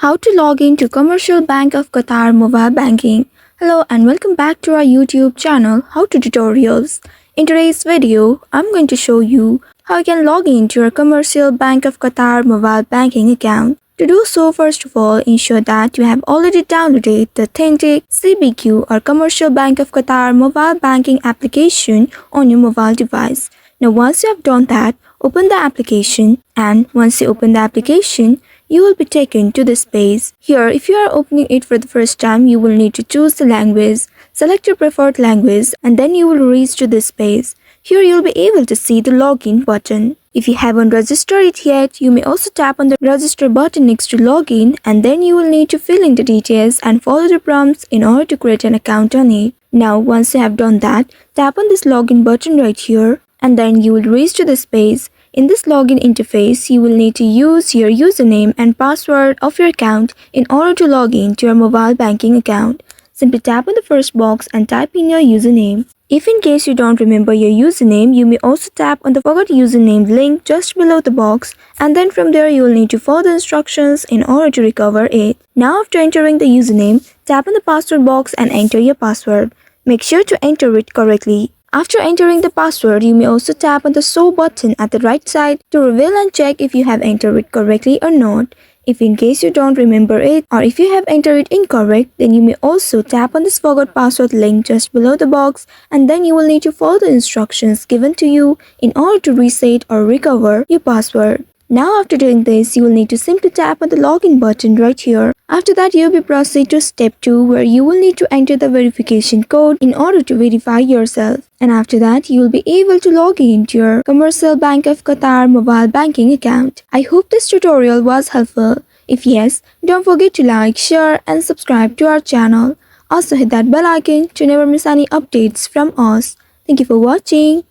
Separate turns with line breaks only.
How to log in to Commercial Bank of Qatar mobile banking. Hello and welcome back to our YouTube channel How to Tutorials. In today's video, I'm going to show you how you can log in to your Commercial Bank of Qatar mobile banking account. To do so, first of all, ensure that you have already downloaded the authentic CBQ or Commercial Bank of Qatar mobile banking application on your mobile device. Now once you have done that, open the application, and once you open the application, you will be taken to this page. Here, if you are opening it for the first time, you will need to choose the language, select your preferred language, and then you will reach to this page. Here you will be able to see the login button. If you haven't registered it yet, you may also tap on the register button next to login, and then you will need to fill in the details and follow the prompts in order to create an account on it. Now once you have done that, tap on this login button right here, and then you will reach to this page. In this login interface, you will need to use your username and password of your account in order to log in to your mobile banking account. Simply tap on the first box and type in your username. If in case you don't remember your username, you may also tap on the forgot username link just below the box, and then from there you will need to follow the instructions in order to recover it. Now after entering the username, tap on the password box and enter your password. Make sure to enter it correctly. After entering the password, you may also tap on the show button at the right side to reveal and check if you have entered it correctly or not. If in case you don't remember it, or if you have entered it incorrect, then you may also tap on this forgot password link just below the box, and then you will need to follow the instructions given to you in order to reset or recover your password. Now after doing this, you will need to simply tap on the login button right here. After that, you will be proceed to step 2, where you will need to enter the verification code in order to verify yourself. And after that, you will be able to log in to your Commercial Bank of Qatar mobile banking account. I hope this tutorial was helpful. If yes, don't forget to like, share and subscribe to our channel. Also hit that bell icon to never miss any updates from us. Thank you for watching.